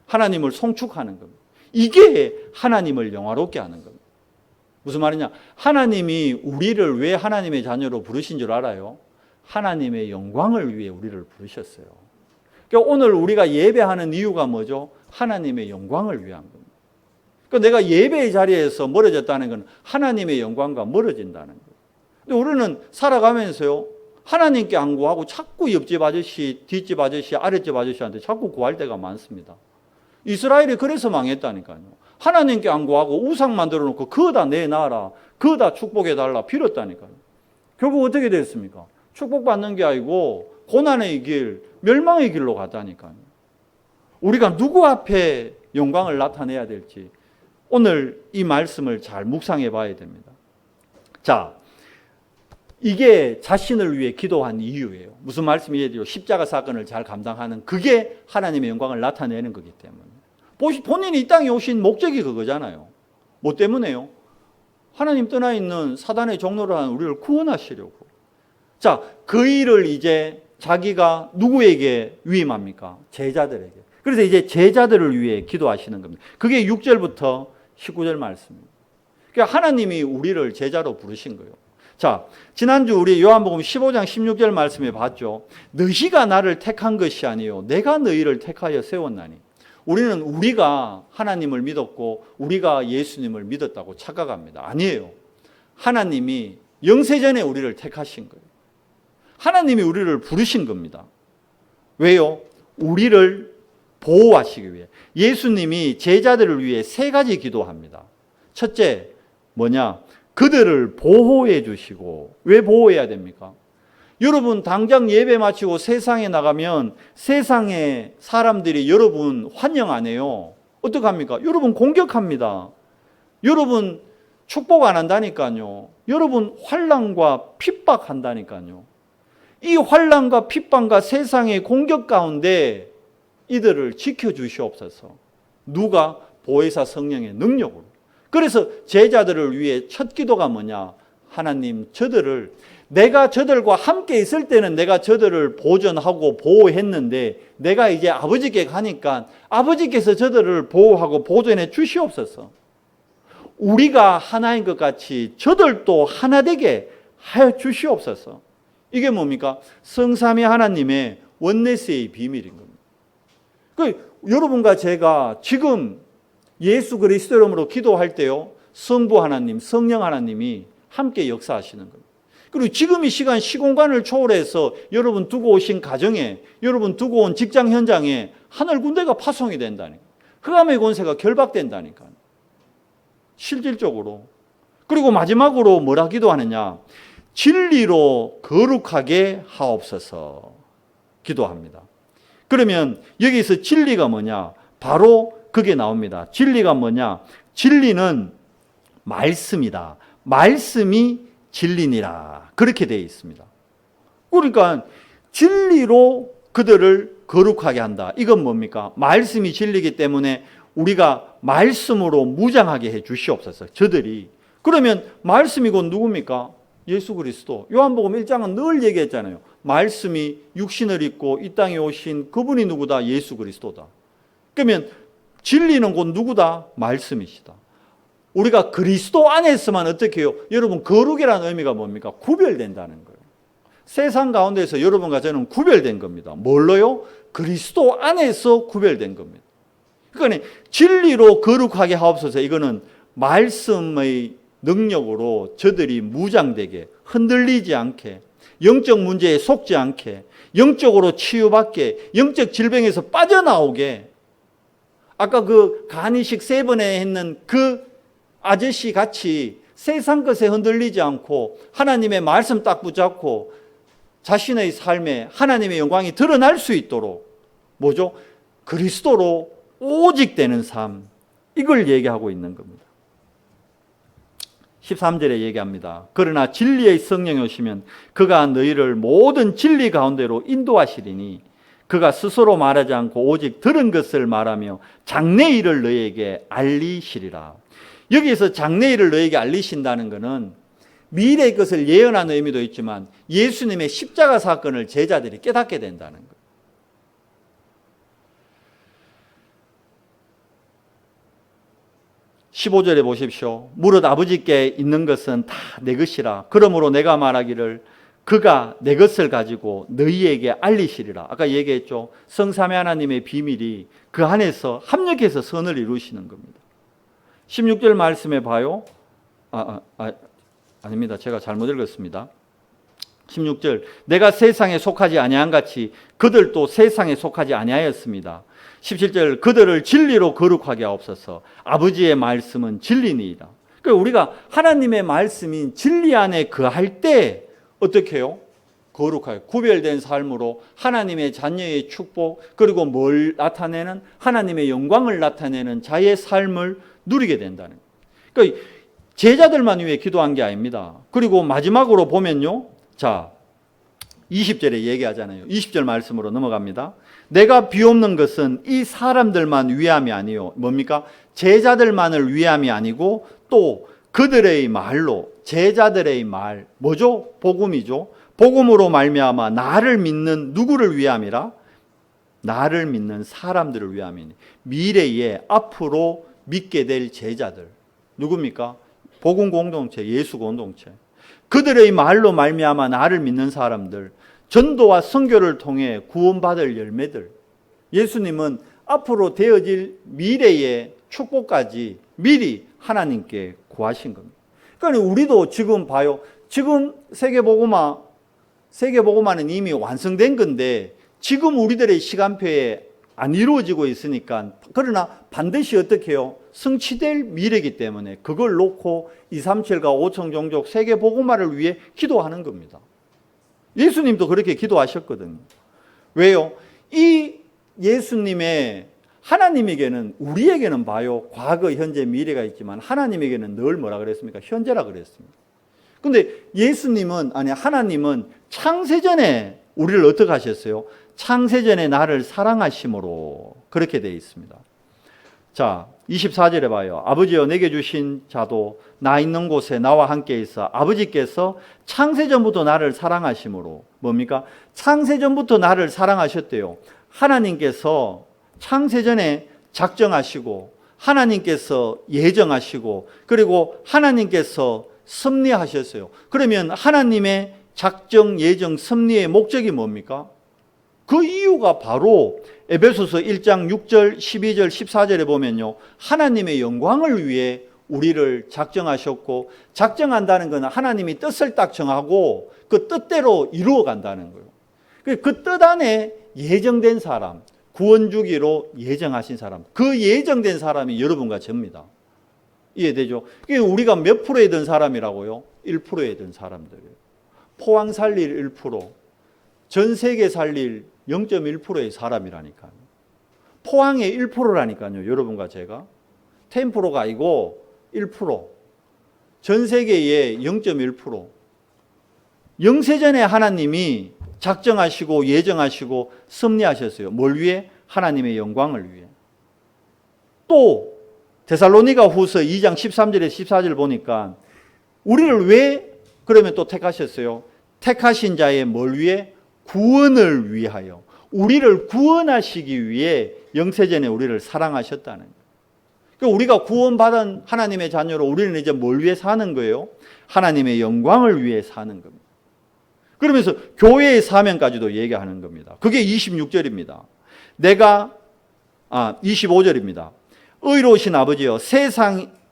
하나님을 송축하는 겁니다. 이게 하나님을 영화롭게 하는 겁니다. 무슨 말이냐? 하나님이 우리를 왜 하나님의 자녀로 부르신 줄 알아요? 하나님의 영광을 위해 우리를 부르셨어요. 그러니까 오늘 우리가 예배하는 이유가 뭐죠? 하나님의 영광을 위한 겁니다. 그러니까 내가 예배의 자리에서 멀어졌다는 건 하나님의 영광과 멀어진다는 거예요. 근데 우리는 살아가면서요, 하나님께 안 구하고 자꾸 옆집 아저씨, 뒷집 아저씨, 아랫집 아저씨한테 자꾸 구할 때가 많습니다. 이스라엘이 그래서 망했다니까요. 하나님께 안 구하고 우상 만들어 놓고 그거 다 내놔라, 그거 다 축복해달라 빌었다니까요. 결국 어떻게 됐습니까? 축복받는 게 아니고 고난의 길, 멸망의 길로 갔다니까요. 우리가 누구 앞에 영광을 나타내야 될지 오늘 이 말씀을 잘 묵상해 봐야 됩니다. 자, 이게 자신을 위해 기도한 이유예요. 무슨 말씀이에요? 십자가 사건을 잘 감당하는 그게 하나님의 영광을 나타내는 거기 때문에. 본인이 이 땅에 오신 목적이 그거잖아요. 뭐 때문에요? 하나님 떠나 있는 사단의 종로를 한 우리를 구원하시려고. 자, 그 일을 이제 자기가 누구에게 위임합니까? 제자들에게. 그래서 이제 제자들을 위해 기도하시는 겁니다. 그게 6절부터 19절 말씀입니다. 그러니까 하나님이 우리를 제자로 부르신 거예요. 자, 지난주 우리 요한복음 15장 16절 말씀에 봤죠. 너희가 나를 택한 것이 아니요 내가 너희를 택하여 세웠나니. 우리는 우리가 하나님을 믿었고 우리가 예수님을 믿었다고 착각합니다. 아니에요. 하나님이 영세전에 우리를 택하신 거예요. 하나님이 우리를 부르신 겁니다. 왜요? 우리를 보호하시기 위해. 예수님이 제자들을 위해 세 가지 기도합니다. 첫째, 뭐냐? 그들을 보호해 주시고. 왜 보호해야 됩니까? 여러분 당장 예배 마치고 세상에 나가면 세상의 사람들이 여러분 환영 안 해요. 어떡합니까? 여러분 공격합니다. 여러분 축복 안 한다니까요. 여러분 환난과 핍박한다니까요. 이 환난과 핍박과 세상의 공격 가운데 이들을 지켜주시옵소서. 누가? 보혜사 성령의 능력으로. 그래서 제자들을 위해 첫 기도가 뭐냐? 하나님 저들을, 내가 저들과 함께 있을 때는 내가 저들을 보존하고 보호했는데 내가 이제 아버지께 가니까 아버지께서 저들을 보호하고 보존해 주시옵소서. 우리가 하나인 것 같이 저들도 하나 되게 하여 주시옵소서. 이게 뭡니까? 성삼위 하나님의 원네스의 비밀인 겁니다. 여러분과 제가 지금 예수 그리스도 이름으로 기도할 때요, 성부 하나님, 성령 하나님이 함께 역사하시는 겁니다. 그리고 지금 이 시간 시공간을 초월해서 여러분 두고 오신 가정에, 여러분 두고 온 직장 현장에 하늘 군대가 파송이 된다니까. 흑암의 권세가 결박된다니까. 실질적으로. 그리고 마지막으로 뭐라 기도하느냐? 진리로 거룩하게 하옵소서 기도합니다. 그러면 여기서 진리가 뭐냐? 바로 그게 나옵니다. 진리가 뭐냐? 진리는 말씀이다. 말씀이 진리니라. 그렇게 되어 있습니다. 그러니까 진리로 그들을 거룩하게 한다. 이건 뭡니까? 말씀이 진리이기 때문에 우리가 말씀으로 무장하게 해 주시옵소서. 저들이. 그러면 말씀이 곧 누굽니까? 예수 그리스도. 요한복음 1장은 늘 얘기했잖아요. 말씀이 육신을 입고 이 땅에 오신 그분이 누구다? 예수 그리스도다. 그러면 진리는 곧 누구다? 말씀이시다. 우리가 그리스도 안에서만 어떻게 해요? 여러분 거룩이라는 의미가 뭡니까? 구별된다는 거예요. 세상 가운데서 여러분과 저는 구별된 겁니다. 뭘로요? 그리스도 안에서 구별된 겁니다. 그러니까 진리로 거룩하게 하옵소서. 이거는 말씀의 능력으로 저들이 무장되게 흔들리지 않게, 영적 문제에 속지 않게, 영적으로 치유받게, 영적 질병에서 빠져나오게, 아까 그 간이식 3번에 했는 그 아저씨 같이 세상 것에 흔들리지 않고 하나님의 말씀 딱 붙잡고 자신의 삶에 하나님의 영광이 드러날 수 있도록 뭐죠? 그리스도로 오직 되는 삶, 이걸 얘기하고 있는 겁니다. 13절에 얘기합니다. 그러나 진리의 성령이 오시면 그가 너희를 모든 진리 가운데로 인도하시리니 그가 스스로 말하지 않고 오직 들은 것을 말하며 장래 일을 너희에게 알리시리라. 여기에서 장래 일을 너희에게 알리신다는 것은 미래의 것을 예언하는 의미도 있지만 예수님의 십자가 사건을 제자들이 깨닫게 된다는 거예요. 15절에 보십시오. 무릇 아버지께 있는 것은 다 내 것이라. 그러므로 내가 말하기를 그가 내 것을 가지고 너희에게 알리시리라. 아까 얘기했죠. 성삼위 하나님의 비밀이 그 안에서 합력해서 선을 이루시는 겁니다. 16절 말씀에 봐요. 아닙니다. 제가 잘못 읽었습니다. 16절 내가 세상에 속하지 아니한 같이 그들도 세상에 속하지 아니하였습니다. 17절 그들을 진리로 거룩하게 하옵소서. 아버지의 말씀은 진리니이다. 그러니까 우리가 하나님의 말씀인 진리 안에 거할 때 어떻게 해요? 거룩하게 구별된 삶으로 하나님의 자녀의 축복 그리고 뭘 나타내는 하나님의 영광을 나타내는 자의 삶을 누리게 된다는 거예요. 그러니까 제자들만 위해 기도한 게 아닙니다. 그리고 마지막으로 보면요. 자, 20절에 얘기하잖아요. 20절 말씀으로 넘어갑니다. 내가 비옵는 것은 이 사람들만 위함이 아니요. 뭡니까? 제자들만을 위함이 아니고 또 그들의 말로 제자들의 말 뭐죠? 복음이죠. 복음으로 말미암아 나를 믿는 누구를 위함이라? 나를 믿는 사람들을 위함이니 미래에 앞으로 믿게 될 제자들 누굽니까? 복음 공동체, 예수 공동체. 그들의 말로 말미암아 나를 믿는 사람들, 전도와 선교를 통해 구원받을 열매들. 예수님은 앞으로 되어질 미래의 축복까지 미리 하나님께 구하신 겁니다. 그러니까 우리도 지금 봐요. 지금 세계복음화는 이미 완성된 건데 지금 우리들의 시간표에 안 이루어지고 있으니까 그러나 반드시 어떻게 해요? 성취될 미래이기 때문에 그걸 놓고 237과 5천 종족 세계복음화를 위해 기도하는 겁니다. 예수님도 그렇게 기도하셨거든요. 왜요? 이 예수님의 하나님에게는 우리에게는 봐요. 과거, 현재, 미래가 있지만 하나님에게는 늘 뭐라 그랬습니까? 현재라 그랬습니다. 근데 하나님은 창세전에 우리를 어떻게 하셨어요? 창세전에 나를 사랑하심으로 그렇게 되어 있습니다. 자, 24절에 봐요. 아버지여 내게 주신 자도 나 있는 곳에 나와 함께 있어. 아버지께서 창세전부터 나를 사랑하심으로 뭡니까? 창세전부터 나를 사랑하셨대요. 하나님께서 창세전에 작정하시고 하나님께서 예정하시고 그리고 하나님께서 섭리하셨어요. 그러면 하나님의 작정, 예정, 섭리의 목적이 뭡니까? 그 이유가 바로 에베소서 1장 6절, 12절, 14절에 보면요. 하나님의 영광을 위해 우리를 작정하셨고 작정한다는 것은 하나님이 뜻을 딱 정하고 그 뜻대로 이루어 간다는 거예요. 그 뜻 안에 예정된 사람, 구원 주기로 예정하신 사람, 그 예정된 사람이 여러분과 저입니다. 이해되죠? 우리가 몇 프로에 든 사람이라고요? 1%에 든 사람들이에요. 포항 살릴 1%, 전 세계 살릴 0.1%의 사람이라니까요. 포항의 1%라니까요. 여러분과 제가. 10%가 아니고 1%. 전 세계의 0.1%. 영세전에 하나님이 작정하시고 예정하시고 섭리하셨어요. 뭘 위해? 하나님의 영광을 위해. 또 데살로니가 후서 2장 13절에 14절 보니까 우리를 왜 그러면 또 택하셨어요? 택하신 자의 뭘 위해? 구원을 위하여. 우리를 구원하시기 위해 영세전에 우리를 사랑하셨다는 거예요. 그러니까 우리가 구원받은 하나님의 자녀로 우리는 이제 뭘 위해 사는 거예요? 하나님의 영광을 위해 사는 겁니다. 그러면서 교회의 사명까지도 얘기하는 겁니다. 그게 26절입니다. 25절입니다. 의로우신 아버지여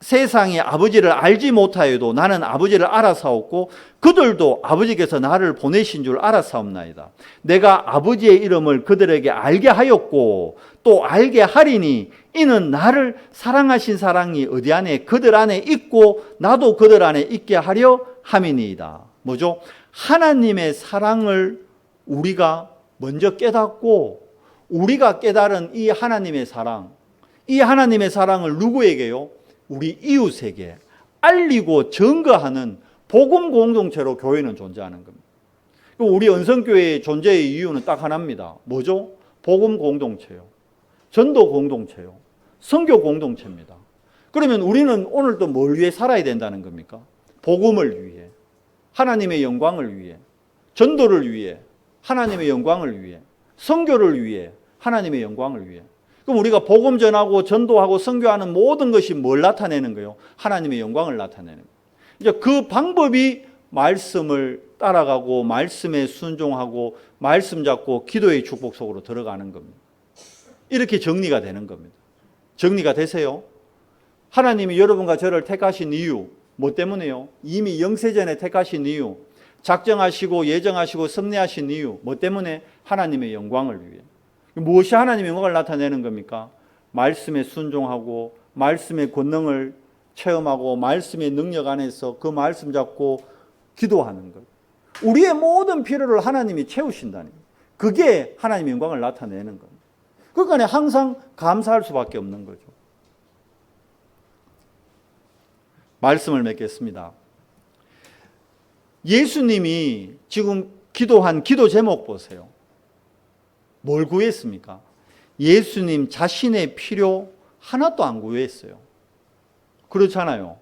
세상이 아버지를 알지 못하여도 나는 아버지를 알아사옵고 그들도 아버지께서 나를 보내신 줄 알아사옵나이다. 내가 아버지의 이름을 그들에게 알게 하였고 또 알게 하리니 이는 나를 사랑하신 사랑이 어디 안에 그들 안에 있고 나도 그들 안에 있게 하려 함이니이다. 뭐죠? 하나님의 사랑을 우리가 먼저 깨닫고 우리가 깨달은 이 하나님의 사랑, 이 하나님의 사랑을 누구에게요? 우리 이웃에게 알리고 증거하는 복음 공동체로 교회는 존재하는 겁니다. 우리 언성교회의 존재의 이유는 딱 하나입니다. 뭐죠? 복음 공동체요. 전도 공동체요. 선교 공동체입니다. 그러면 우리는 오늘 또 뭘 위해 살아야 된다는 겁니까? 복음을 위해, 하나님의 영광을 위해, 전도를 위해, 하나님의 영광을 위해, 선교를 위해, 하나님의 영광을 위해. 그럼 우리가 복음 전하고 전도하고 선교하는 모든 것이 뭘 나타내는 거예요? 하나님의 영광을 나타내는 거예요. 이제 그 방법이 말씀을 따라가고 말씀에 순종하고 말씀 잡고 기도의 축복 속으로 들어가는 겁니다. 이렇게 정리가 되는 겁니다. 정리가 되세요? 하나님이 여러분과 저를 택하신 이유 뭐 때문에요? 이미 영세전에 택하신 이유, 작정하시고 예정하시고 섭리하신 이유 뭐 때문에? 하나님의 영광을 위해. 무엇이 하나님의 영광을 나타내는 겁니까? 말씀에 순종하고 말씀의 권능을 체험하고 말씀의 능력 안에서 그 말씀 잡고 기도하는 것. 우리의 모든 필요를 하나님이 채우신다는 것. 그게 하나님의 영광을 나타내는 겁니다. 그러니까 항상 감사할 수밖에 없는 거죠. 말씀을 맺겠습니다. 예수님이 지금 기도한 기도 제목 보세요. 뭘 구했습니까? 예수님 자신의 필요 하나도 안 구했어요. 그렇잖아요.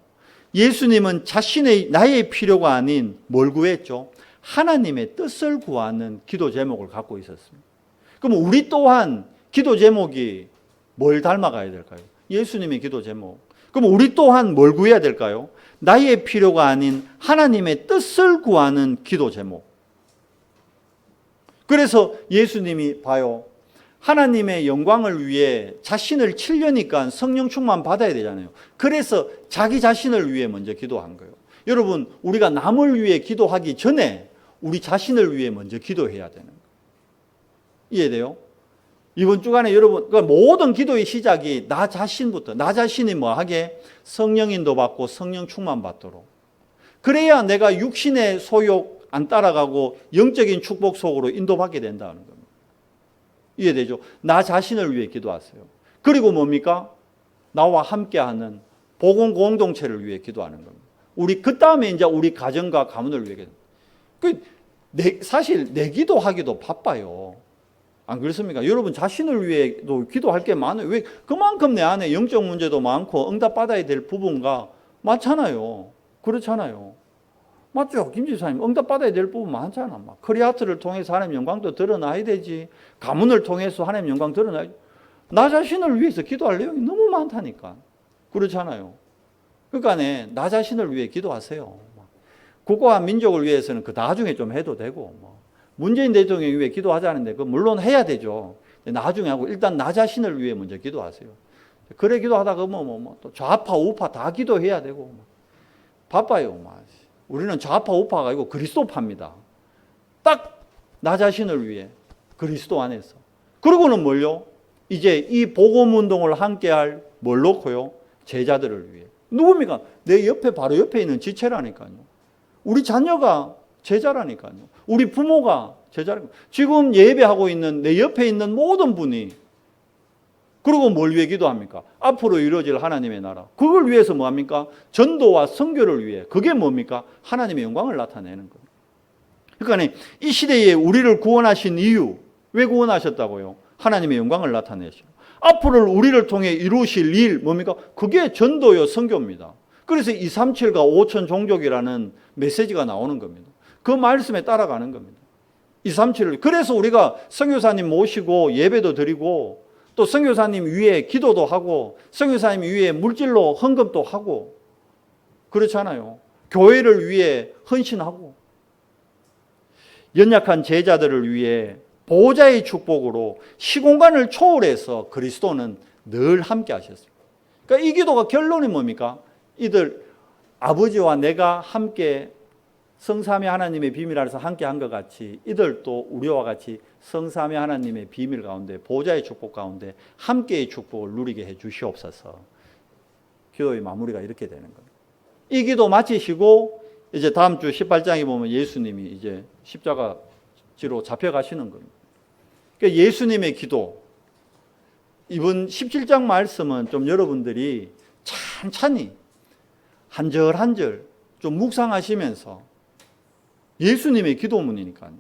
예수님은 나의 필요가 아닌 뭘 구했죠? 하나님의 뜻을 구하는 기도 제목을 갖고 있었습니다. 그럼 우리 또한 기도 제목이 뭘 닮아가야 될까요? 예수님의 기도 제목. 그럼 우리 또한 뭘 구해야 될까요? 나의 필요가 아닌 하나님의 뜻을 구하는 기도 제목. 그래서 예수님이 봐요. 하나님의 영광을 위해 자신을 치려니까 성령 충만 받아야 되잖아요. 그래서 자기 자신을 위해 먼저 기도한 거예요. 여러분, 우리가 남을 위해 기도하기 전에 우리 자신을 위해 먼저 기도해야 되는 거예요. 이해돼요? 이번 주간에 여러분, 그러니까 모든 기도의 시작이 나 자신부터, 나 자신이 뭐하게? 성령 인도 받고 성령 충만 받도록. 그래야 내가 육신의 소욕 안 따라가고 영적인 축복 속으로 인도받게 된다는 겁니다. 이해되죠? 나 자신을 위해 기도하세요. 그리고 뭡니까? 나와 함께하는 복음 공동체를 위해 기도하는 겁니다. 그 다음에 이제 우리 가정과 가문을 위해 사실 내 기도하기도 바빠요. 안 그렇습니까? 여러분 자신을 위해도 기도할 게 많아요. 왜? 그만큼 내 안에 영적 문제도 많고 응답받아야 될 부분과 많잖아요. 그렇잖아요. 맞죠? 김 지사님 응답받아야 될 부분 많잖아. 막 커리아트를 통해서 하나님 영광도 드러나야 되지. 가문을 통해서 하나님 영광 드러나야 지. 나 자신을 위해서 기도할 내용이 너무 많다니까. 그렇잖아요. 그러니까 나 자신을 위해 기도하세요. 국가와 민족을 위해서는 그 나중에 좀 해도 되고 문재인 대통령 위해 기도하자는데 물론 해야 되죠. 나중에 하고 일단 나 자신을 위해 먼저 기도하세요. 그래 기도하다가 또 좌파 우파 다 기도해야 되고 바빠요. 우리는 좌파 우파가 아니고 그리스도파입니다. 딱 나 자신을 위해 그리스도 안에서. 그리고는 뭘요? 이제 이 복음 운동을 함께할 뭘 놓고요? 제자들을 위해. 누굽니까? 내 옆에 바로 옆에 있는 지체라니까요. 우리 자녀가 제자라니까요. 우리 부모가 제자라니까요. 지금 예배하고 있는 내 옆에 있는 모든 분이. 그리고 뭘 위해 기도합니까? 앞으로 이루어질 하나님의 나라. 그걸 위해서 뭐합니까? 전도와 선교를 위해. 그게 뭡니까? 하나님의 영광을 나타내는 거예요. 그러니까 이 시대에 우리를 구원하신 이유, 왜 구원하셨다고요? 하나님의 영광을 나타내시고. 앞으로 우리를 통해 이루실 일 뭡니까? 그게 전도요 선교입니다. 그래서 237과 5천 종족이라는 메시지가 나오는 겁니다. 그 말씀에 따라가는 겁니다. 237을. 그래서 우리가 선교사님 모시고 예배도 드리고 또 선교사님 위에 기도도 하고 선교사님 위에 물질로 헌금도 하고 그렇잖아요. 교회를 위해 헌신하고 연약한 제자들을 위해 보호자의 축복으로 시공간을 초월해서 그리스도는 늘 함께 하셨습니다. 그러니까 이 기도가 결론이 뭡니까? 이들 아버지와 내가 함께 성삼위 하나님의 비밀 안에서 함께 한 것 같이 이들도 우리와 같이 성삼위 하나님의 비밀 가운데 보좌의 축복 가운데 함께의 축복을 누리게 해 주시옵소서. 기도의 마무리가 이렇게 되는 겁니다. 이 기도 마치시고 이제 다음 주 18장에 보면 예수님이 이제 십자가지로 잡혀가시는 겁니다. 그러니까 예수님의 기도, 이번 17장 말씀은 좀 여러분들이 찬찬히 한 절 한 절 좀 묵상하시면서 예수님의 기도문이니까요.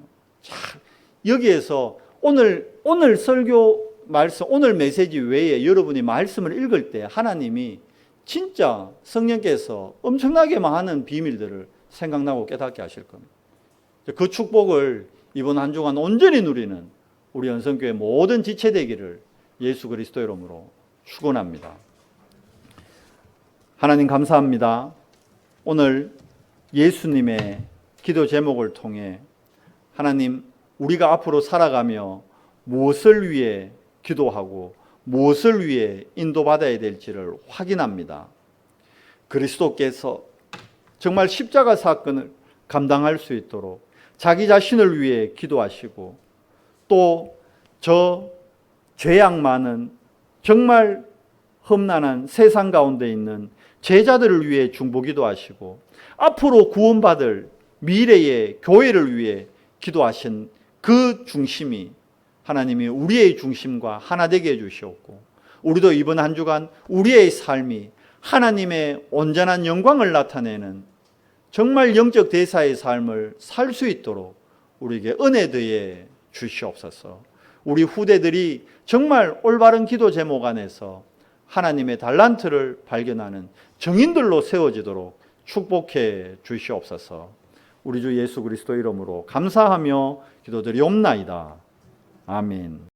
여기에서 오늘 설교 말씀, 오늘 메시지 외에 여러분이 말씀을 읽을 때 하나님이 진짜 성령께서 엄청나게 많은 비밀들을 생각나고 깨닫게 하실 겁니다. 그 축복을 이번 한 주간 온전히 누리는 우리 연성교회 모든 지체되기를 예수 그리스도의 이름으로 축원합니다. 하나님 감사합니다. 오늘 예수님의 기도 제목을 통해 하나님 우리가 앞으로 살아가며 무엇을 위해 기도하고 무엇을 위해 인도받아야 될지를 확인합니다. 그리스도께서 정말 십자가 사건을 감당할 수 있도록 자기 자신을 위해 기도하시고 또 저 죄악 많은 정말 험난한 세상 가운데 있는 제자들을 위해 중보기도 하시고 앞으로 구원받을 미래의 교회를 위해 기도하신 그 중심이 하나님이 우리의 중심과 하나 되게 해주시옵고 우리도 이번 한 주간 우리의 삶이 하나님의 온전한 영광을 나타내는 정말 영적 대사의 삶을 살 수 있도록 우리에게 은혜 더해 주시옵소서. 우리 후대들이 정말 올바른 기도 제목 안에서 하나님의 달란트를 발견하는 정인들로 세워지도록 축복해 주시옵소서. 우리 주 예수 그리스도 이름으로 감사하며 기도드리옵나이다. 아멘.